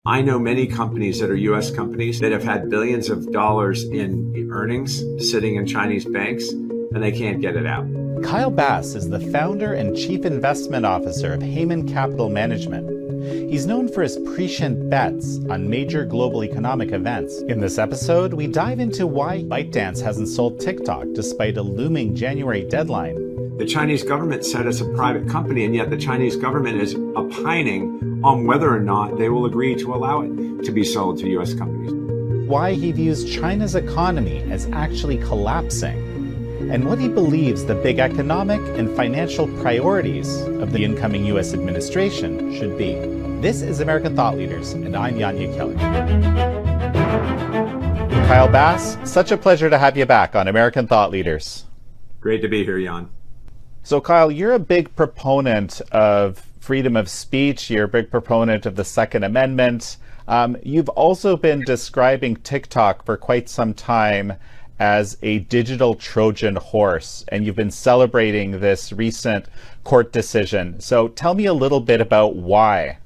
I know many companies that are US companies that have had billions of dollars in earnings sitting in Chinese banks, and they can't get it out. Kyle Bass is the founder and chief investment officer of Heyman Capital Management. He's known for his prescient bets on major global economic events. In this episode, we dive into why ByteDance hasn't sold TikTok despite a looming January deadline. The Chinese government said it's a private company, and yet the Chinese government is opining on whether or not they will agree to allow it to be sold to US companies. Why he views China's economy as actually collapsing, and what he believes the big economic and financial priorities of the incoming US administration should be. This is American Thought Leaders, and I'm Yanya Kelly. Kyle Bass, such a pleasure to have you back on American Thought Leaders. Great to be here, Jan. So Kyle, you're a big proponent of freedom of speech. You're a big proponent of the Second Amendment. You've also been describing TikTok for quite some time as a digital Trojan horse, and you've been celebrating this recent court decision. So tell me a little bit about why.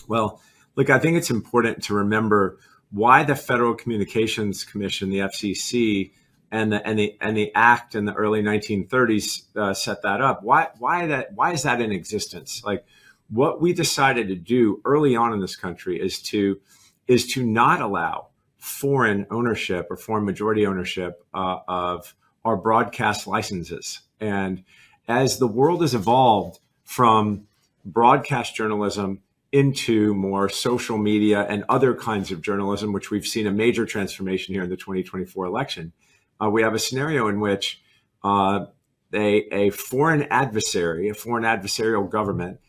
Well, look, I think it's important to remember why the Federal Communications Commission, the FCC, and the Act in the early 1930s set that up. Why is that in existence? Like, what we decided to do early on in this country is to not allow foreign ownership or foreign majority ownership of our broadcast licenses. And as the world has evolved from broadcast journalism into more social media and other kinds of journalism, which we've seen a major transformation here in the 2024 election, we have a scenario in which a foreign adversary, a foreign adversarial government,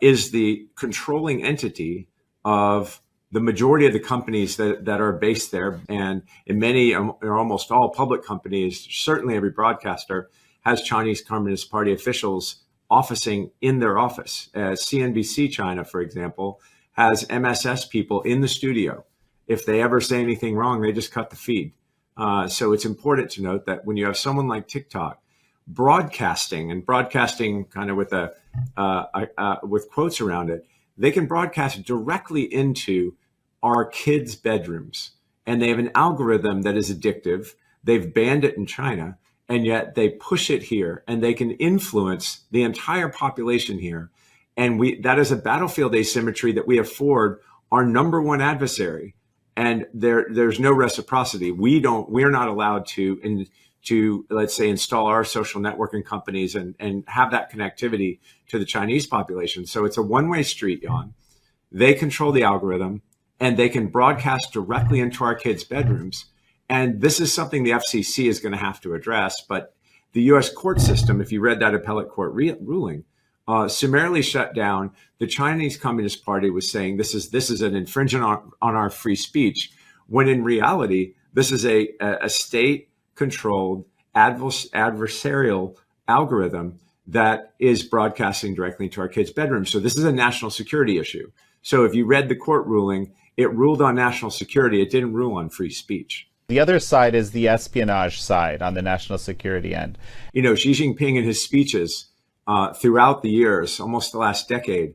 is the controlling entity of the majority of the companies that are based there. And in many or almost all public companies, certainly every broadcaster has Chinese Communist Party officials officing in their office. CNBC China, for example, has MSS people in the studio. If they ever say anything wrong, they just cut the feed. So it's important to note that when you have someone like TikTok broadcasting kind of with quotes around it, they can broadcast directly into our kids' bedrooms. And they have an algorithm that is addictive. They've banned it in China, and yet they push it here, and they can influence the entire population here. And that is a battlefield asymmetry that we afford our number one adversary. And there's no reciprocity. We're not allowed to let's say install our social networking companies and have that connectivity to the Chinese population. So it's a one-way street, Jan. They control the algorithm, and they can broadcast directly into our kids' bedrooms. And this is something the FCC is going to have to address. But the U.S. court system, if you read that appellate court ruling, summarily shut down. The Chinese Communist Party was saying this is an infringement on our free speech, when in reality, this is a state-controlled adversarial algorithm that is broadcasting directly into our kids' bedrooms. So this is a national security issue. So if you read the court ruling, it ruled on national security. It didn't rule on free speech. The other side is the espionage side on the national security end. You know, Xi Jinping in his speeches throughout the years, almost the last decade,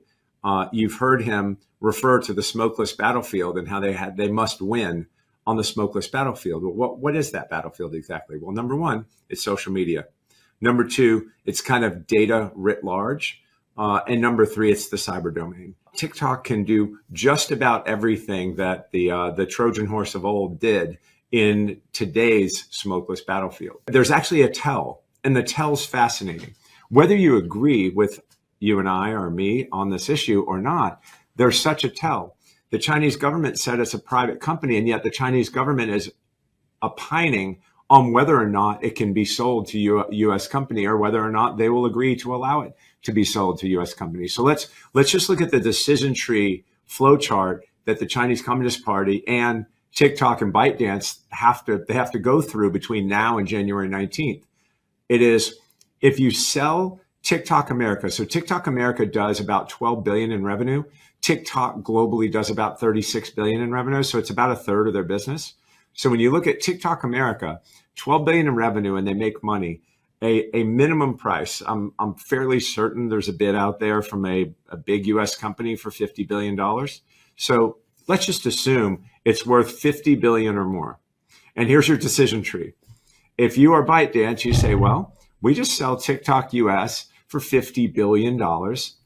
you've heard him refer to the smokeless battlefield and how they must win on the smokeless battlefield. Well, what is that battlefield exactly? Well, number one, it's social media. Number two, it's kind of data writ large. And number three, it's the cyber domain. TikTok can do just about everything that the Trojan horse of old did in today's smokeless battlefield. There's actually a tell, and the tell's fascinating. Whether you agree with you and I or me on this issue or not, there's such a tell. The Chinese government said it's a private company, and yet the Chinese government is opining on whether or not it can be sold to a U.S. company, or whether or not they will agree to allow it to be sold to U.S. companies. So let's just look at the decision tree flow chart that the Chinese Communist Party and TikTok and ByteDance have to go through between now and January 19th. It is, if you sell TikTok America, so TikTok America does about 12 billion in revenue. TikTok globally does about 36 billion in revenue. So it's about a third of their business. So when you look at TikTok America, 12 billion in revenue, and they make money, a minimum price. I'm fairly certain there's a bid out there from a big US company for $50 billion. So let's just assume it's worth 50 billion or more. And here's your decision tree. If you are ByteDance, you say, well, we just sell TikTok US for $50 billion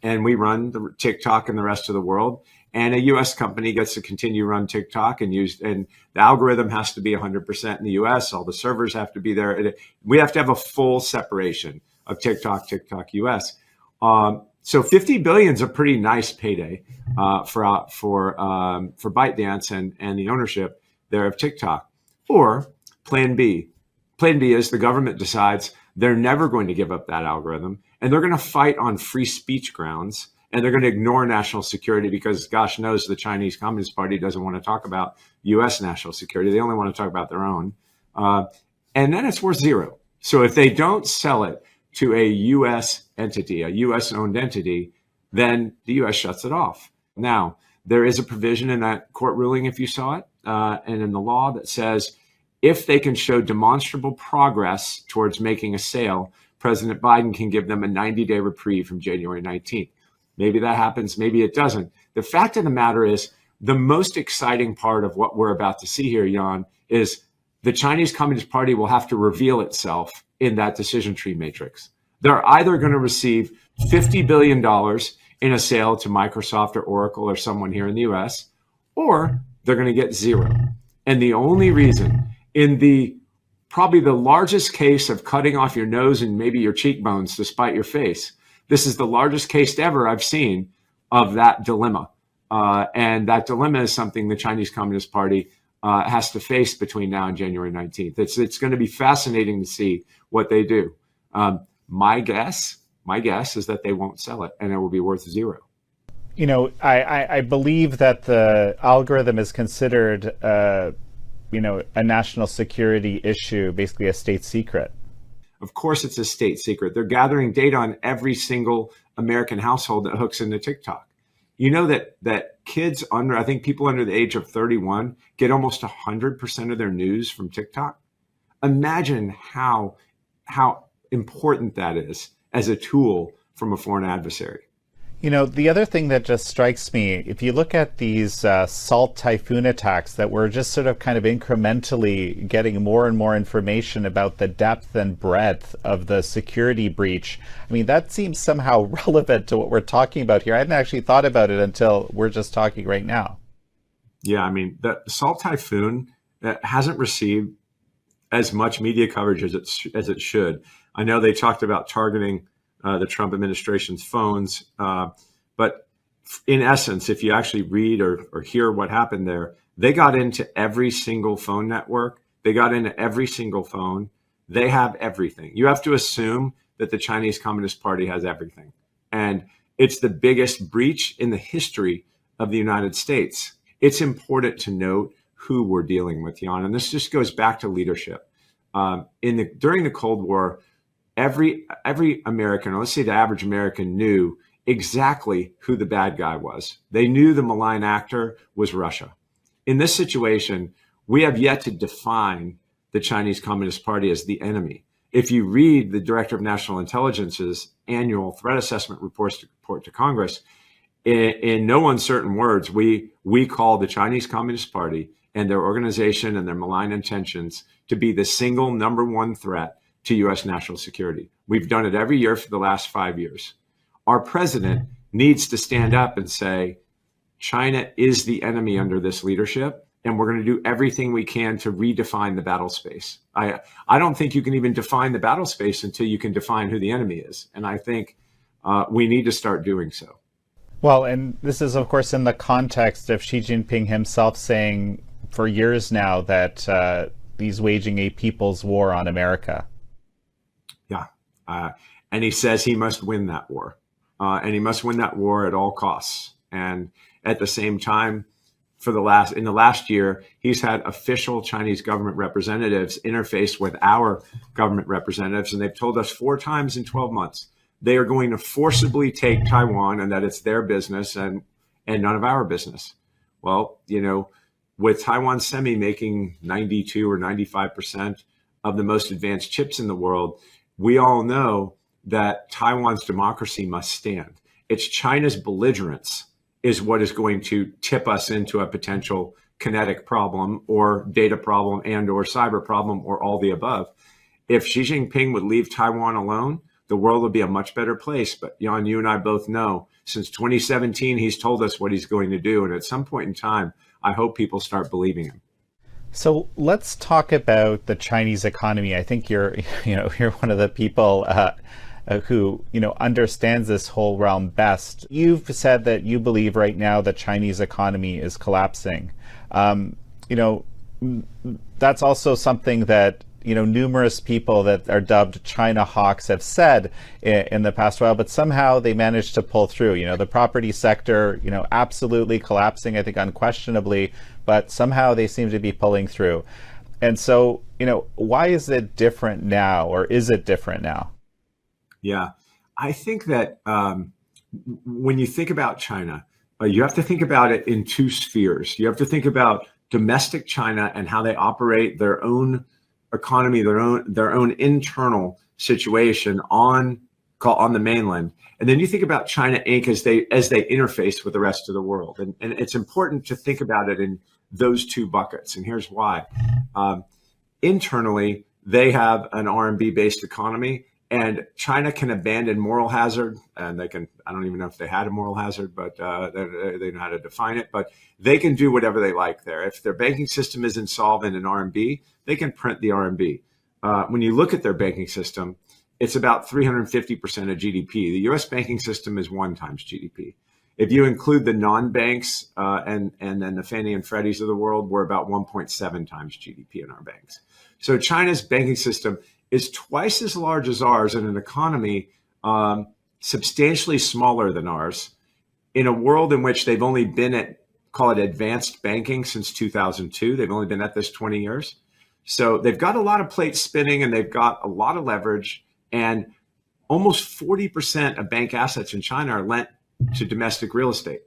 and we run the TikTok in the rest of the world. And a US company gets to continue to run TikTok and the algorithm has to be 100% in the US. All the servers have to be there. We have to have a full separation of TikTok US. So 50 billion is a pretty nice payday for ByteDance and the ownership there of TikTok. Or Plan B. Plan B is the government decides they're never going to give up that algorithm and they're going to fight on free speech grounds and they're going to ignore national security because gosh knows the Chinese Communist Party doesn't want to talk about US national security. They only want to talk about their own. And then it's worth zero. So if they don't sell it to a US entity, a US owned entity, then the US shuts it off. Now, there is a provision in that court ruling, if you saw it, and in the law that says if they can show demonstrable progress towards making a sale, President Biden can give them a 90-day reprieve from January 19th. Maybe that happens, maybe it doesn't. The fact of the matter is the most exciting part of what we're about to see here, Jan, is the Chinese Communist Party will have to reveal itself in that decision tree matrix. They're either going to receive $50 billion in a sale to Microsoft or Oracle or someone here in the US, or they're going to get zero. And the only reason in probably the largest case of cutting off your nose and maybe your cheekbones to spite your face, this is the largest case ever I've seen of that dilemma. And that dilemma is something the Chinese Communist Party has to face between now and January 19th. It's going to be fascinating to see what they do. My guess is that they won't sell it and it will be worth zero. You know, I believe that the algorithm is considered, a national security issue, basically a state secret. Of course, it's a state secret. They're gathering data on every single American household that hooks into TikTok. You know that kids I think people under the age of 31 get almost 100% of their news from TikTok. Imagine how important that is as a tool from a foreign adversary. You know, the other thing that just strikes me, if you look at these Salt Typhoon attacks that we're just sort of kind of incrementally getting more and more information about the depth and breadth of the security breach, I mean, that seems somehow relevant to what we're talking about here. I hadn't actually thought about it until we're just talking right now. Yeah, I mean, the Salt Typhoon hasn't received as much media coverage as it should. I know they talked about targeting the Trump administration's phones. But in essence, if you actually read or hear what happened there, they got into every single phone network. They got into every single phone. They have everything. You have to assume that the Chinese Communist Party has everything. And it's the biggest breach in the history of the United States. It's important to note who we're dealing with, Jan. And this just goes back to leadership. During the Cold War, every American, or let's say the average American, knew exactly who the bad guy was. They knew the malign actor was Russia. In this situation, we have yet to define the Chinese Communist Party as the enemy. If you read the Director of National Intelligence's annual threat assessment report to Congress, in no uncertain words, we call the Chinese Communist Party and their organization and their malign intentions to be the single number one threat to U.S. national security. We've done it every year for the last 5 years. Our president needs to stand up and say, China is the enemy under this leadership, and we're going to do everything we can to redefine the battle space. I don't think you can even define the battle space until you can define who the enemy is. And I think we need to start doing so. Well, and this is, of course, in the context of Xi Jinping himself saying for years now that he's waging a people's war on America. Yeah. And he says he must win that war. And he must win that war at all costs. And at the same time, in the last year, he's had official Chinese government representatives interface with our government representatives. And they've told us 4 times in 12 months, they are going to forcibly take Taiwan and that it's their business and none of our business. Well, with Taiwan Semi making 92 or 95% of the most advanced chips in the world, we all know that Taiwan's democracy must stand. It's China's belligerence is what is going to tip us into a potential kinetic problem or data problem and or cyber problem or all the above. If Xi Jinping would leave Taiwan alone, the world would be a much better place. But Jan, you and I both know since 2017, he's told us what he's going to do. And at some point in time, I hope people start believing him. So let's talk about the Chinese economy. I think you're one of the people who understands this whole realm best. You've said that you believe right now the Chinese economy is collapsing. That's also something that numerous people that are dubbed China hawks have said in the past while, but somehow they managed to pull through. The property sector, absolutely collapsing, I think unquestionably, but somehow they seem to be pulling through. And so, why is it different now, or is it different now? Yeah, I think that when you think about China, you have to think about it in two spheres. You have to think about domestic China and how they operate their own economy, their own internal situation on the mainland, and then you think about China Inc. as they interface with the rest of the world. And it's important to think about it in those two buckets. And here's why: internally, they have an RMB based economy. And China can abandon moral hazard, and they can, I don't even know if they had a moral hazard, but they know how to define it, but they can do whatever they like there. If their banking system is insolvent in RMB, they can print the RMB. When you look at their banking system, it's about 350% of GDP. The US banking system is 1 times GDP. If you include the non-banks and then the Fannie and Freddies of the world, we're about 1.7 times GDP in our banks. So China's banking system is twice as large as ours in an economy substantially smaller than ours, in a world in which they've only been at, call it advanced banking, since 2002. They've only been at this 20 years. So they've got a lot of plates spinning and they've got a lot of leverage, and almost 40% of bank assets in China are lent to domestic real estate.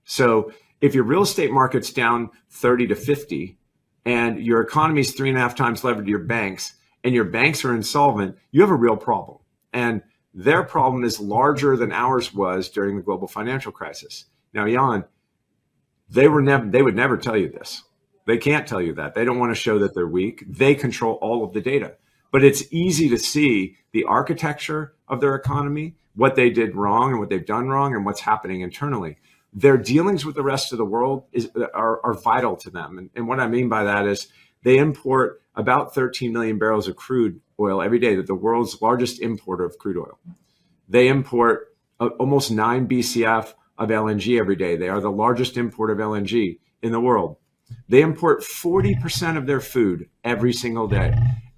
So if your real estate market's down 30 to 50 and your economy is 3.5 times levered to your banks, and your banks are insolvent, you have a real problem. And their problem is larger than ours was during the global financial crisis. Now, Jan, they would never tell you this. They can't tell you that. They don't want to show that they're weak. They control all of the data. But it's easy to see the architecture of their economy, what they did wrong and what they've done wrong, and what's happening internally. Their dealings with the rest of the world are vital to them. And what I mean by that is they import about 13 million barrels of crude oil every day. They're the world's largest importer of crude oil. They import almost 9 BCF of LNG every day. They are the largest importer of LNG in the world. They import 40% of their food every single day.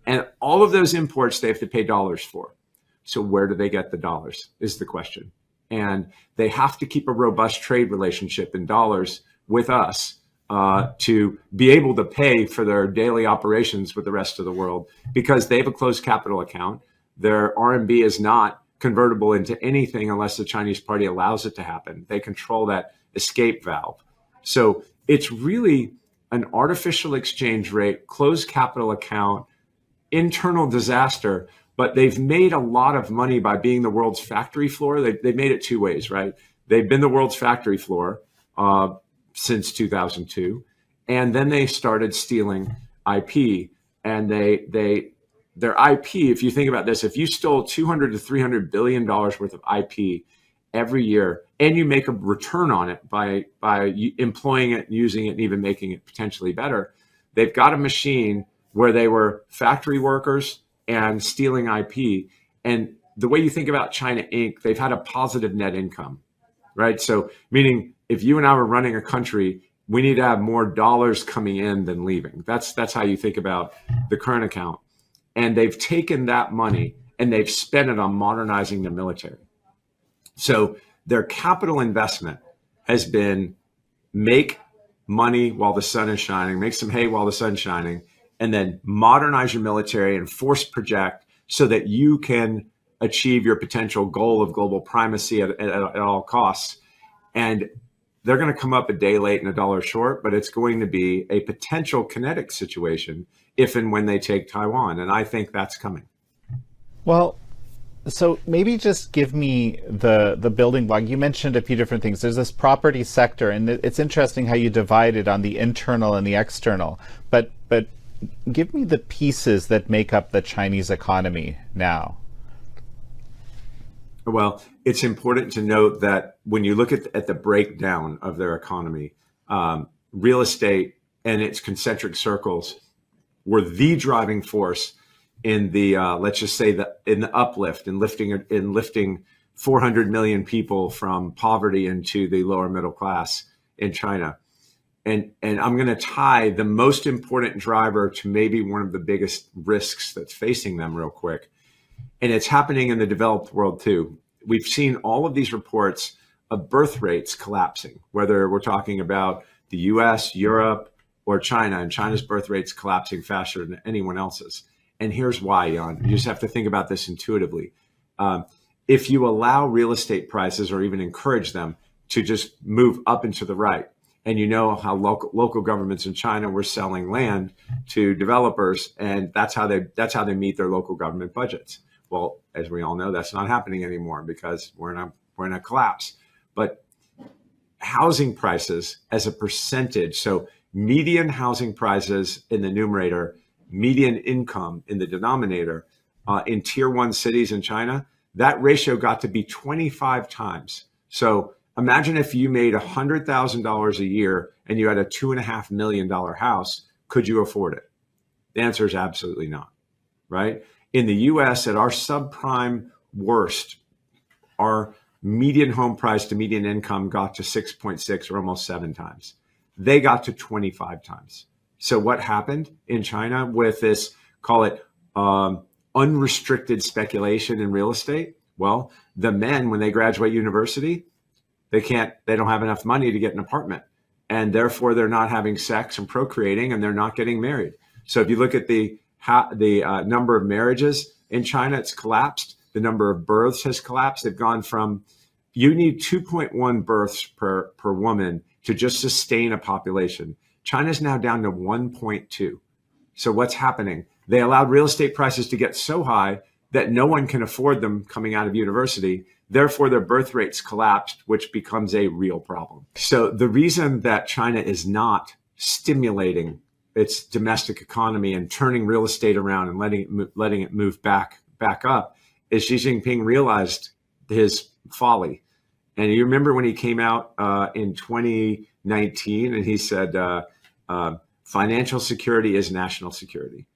And all of those imports, they have to pay dollars for. So where do they get the dollars is the question. And they have to keep a robust trade relationship in dollars with us to be able to pay for their daily operations with the rest of the world, because they have a closed capital account. Their RMB is not convertible into anything unless the Chinese party allows it to happen. They control that escape valve. So it's really an artificial exchange rate, closed capital account, internal disaster, but they've made a lot of money by being the world's factory floor. They've made it two ways, right? They've been the world's factory floor since 2002, and then they started stealing IP. And their IP, if you think about this, if you stole $200 to $300 billion worth of IP every year, and you make a return on it by employing it, using it, and even making it potentially better, they've got a machine where they were factory workers and stealing IP. And the way you think about China Inc., they've had a positive net income, right? So meaning if you and I were running a country, we need to have more dollars coming in than leaving. That's how you think about the current account. And they've taken that money and they've spent it on modernizing the military. So their capital investment has been make money while the sun is shining, make some hay while the sun's shining, and then modernize your military and force project so that you can achieve your potential goal of global primacy at all costs. And they're going to come up a day late and a dollar short, but it's going to be a potential kinetic situation if and when they take Taiwan. And I think that's coming. Well, So maybe just give me the building block. You mentioned a few different things. There's this property sector, and it's interesting how you divide it on the internal and the external. But give me the pieces that make up the Chinese economy now. Well, it's important to note that when you look at the breakdown of their economy, real estate and its concentric circles were the driving force in the let's just say in the uplift in lifting 400 million people from poverty into the lower middle class in China. And I'm going to tie the most important driver to maybe one of the biggest risks that's facing them real quick. And it's happening in the developed world too. We've seen all of these reports of birth rates collapsing, whether we're talking about the US, Europe, or China, and China's birth rates collapsing faster than anyone else's. And here's why, Jan. You just have to think about this intuitively. If you allow real estate prices or even encourage them to just move up and to the right, and you know how local governments in China were selling land to developers, and that's how they meet their local government budgets. Well, as we all know, that's not happening anymore because we're in a collapse. But housing prices as a percentage, so median housing prices in the numerator, median income in the denominator, in tier 1 cities in China, that ratio got to be 25 times. So imagine if you made $100,000 a year and you had a $2.5 million house, could you afford it? The answer is absolutely not, right? In the US, at our subprime worst, our median home price to median income got to 6.6 or almost 7 times. They got to 25 times. So what happened in China with this, call it unrestricted speculation in real estate? Well, the men, when they graduate university, they don't have enough money to get an apartment. And therefore, they're not having sex and procreating, and they're not getting married. So if you look at the number of marriages in China, it's collapsed. The number of births has collapsed. They've gone from, you need 2.1 births per woman to just sustain a population. China's now down to 1.2. So what's happening? They allowed real estate prices to get so high that no one can afford them coming out of university. Therefore, their birth rates collapsed, which becomes a real problem. So the reason that China is not stimulating its domestic economy and turning real estate around and letting it move back up is Xi Jinping realized his folly. And you remember when he came out in 2019 and he said, financial security is national security.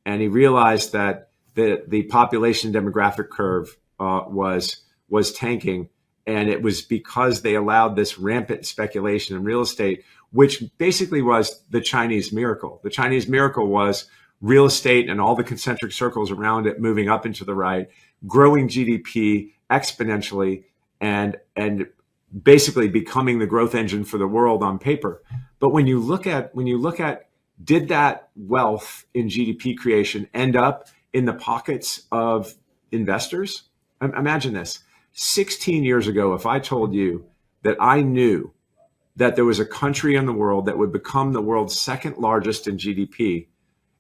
And he realized that the population demographic curve was tanking. And it was because they allowed this rampant speculation in real estate, which basically was the Chinese miracle. The Chinese miracle was real estate and all the concentric circles around it moving up and to the right, growing GDP exponentially, and basically becoming the growth engine for the world on paper. But when you look at did that wealth in GDP creation end up in the pockets of investors? Imagine this. 16 years ago, if I told you that I knew that there was a country in the world that would become the world's second largest in GDP,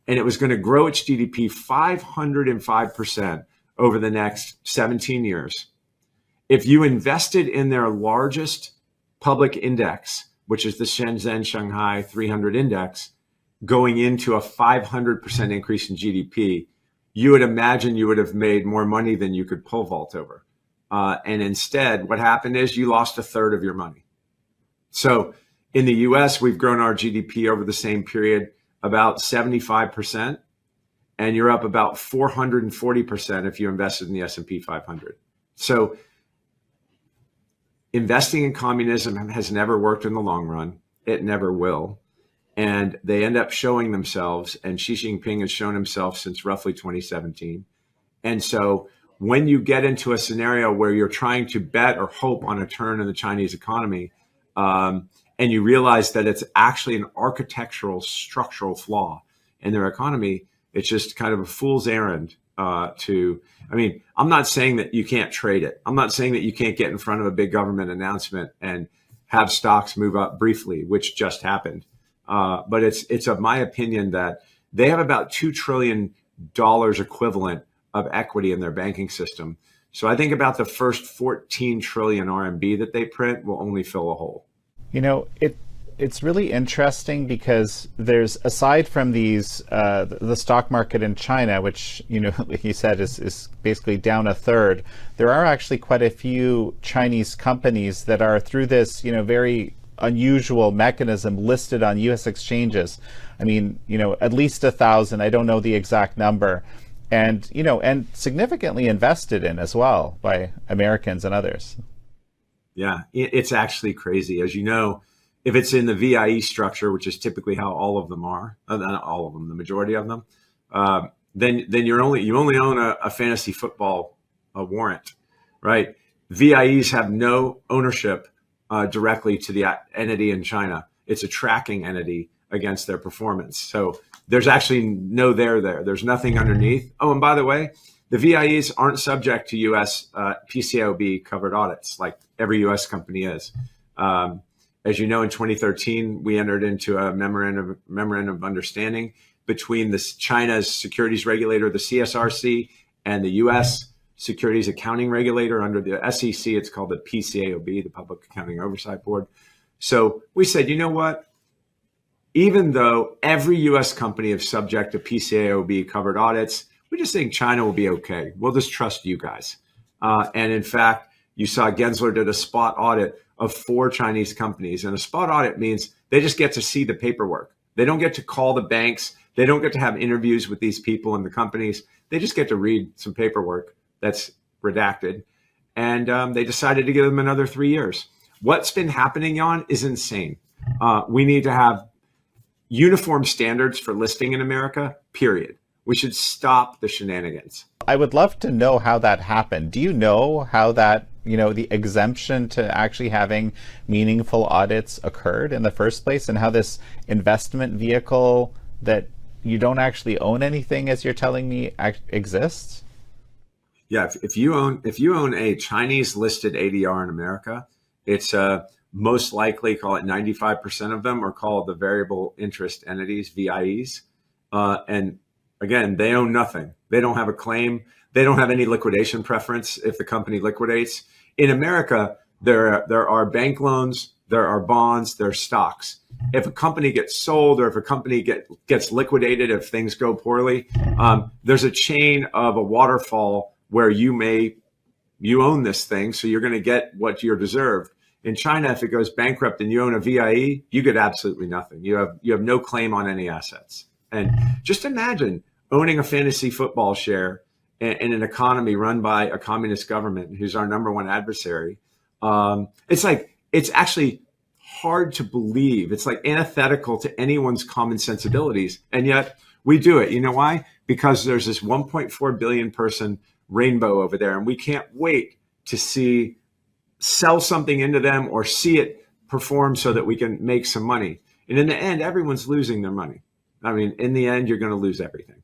and it was going to grow its GDP 505% over the next 17 years, if you invested in their largest public index, which is the Shenzhen Shanghai 300 index, going into a 500% increase in GDP, you would imagine you would have made more money than you could pole vault over. And instead, what happened is you lost a third of your money. So in the US, we've grown our GDP over the same period about 75%, and you're up about 440% if you invested in the S&P 500. So investing in communism has never worked in the long run. It never will. And they end up showing themselves, and Xi Jinping has shown himself since roughly 2017. And so when you get into a scenario where you're trying to bet or hope on a turn in the Chinese economy, and you realize that it's actually an architectural, structural flaw in their economy, it's just kind of a fool's errand I'm not saying that you can't trade it. I'm not saying that you can't get in front of a big government announcement and have stocks move up briefly, which just happened. But it's of my opinion that they have about $2 trillion equivalent of equity in their banking system. So I think about the first 14 trillion RMB that they print will only fill a hole. You know, it's really interesting because there's, aside from these, the stock market in China, which, you know, like you said, is basically down a third, there are actually quite a few Chinese companies that are, through this, you know, very unusual mechanism, listed on U.S. exchanges. I mean, you know, at least 1,000, I don't know the exact number, and, you know, and significantly invested in as well by Americans and others. Yeah, it's actually crazy. As you know, if it's in the VIE structure, which is typically how all of them are, not all of them, the majority of them, then you only own a fantasy football warrant, right? VIEs have no ownership directly to the entity in China. It's a tracking entity against their performance. So there's actually no there. There's nothing underneath. Oh, and by the way, the VIEs aren't subject to U.S. PCAOB covered audits like every U.S. company is. As you know, in 2013, we entered into a memorandum of understanding between China's securities regulator, the CSRC, and the U.S. Securities Accounting Regulator under the SEC. It's called the PCAOB, the Public Accounting Oversight Board. So we said, you know what? Even though every U.S. company is subject to PCAOB covered audits, we just think China will be okay. We'll just trust you guys. And in fact, you saw Gensler did a spot audit of 4 Chinese companies. And a spot audit means they just get to see the paperwork. They don't get to call the banks. They don't get to have interviews with these people in the companies. They just get to read some paperwork that's redacted. And they decided to give them another 3 years. What's been happening, Jan, is insane. We need to have uniform standards for listing in America, period. We should stop the shenanigans. I would love to know how that happened. Do you know how that, you know, the exemption to actually having meaningful audits occurred in the first place, and how this investment vehicle that you don't actually own anything, as you're telling me, exists? Yeah, if you own a Chinese listed ADR in America, it's most likely, call it 95% of them are called the variable interest entities, VIEs. And again, they own nothing. They don't have a claim. They don't have any liquidation preference if the company liquidates. In America, there are bank loans, there are bonds, there are stocks. If a company gets sold or if a company gets liquidated, if things go poorly, there's a chain of a waterfall where you own this thing, so you're going to get what you're deserved. In China, if it goes bankrupt and you own a VIE, you get absolutely nothing. You have no claim on any assets. And just imagine owning a fantasy football share in an economy run by a communist government who's our number one adversary. It's actually hard to believe. It's like antithetical to anyone's common sensibilities. And yet we do it. You know why? Because there's this 1.4 billion person rainbow over there, and we can't wait to sell something into them or see it perform so that we can make some money. And in the end, everyone's losing their money. I mean, in the end, you're going to lose everything.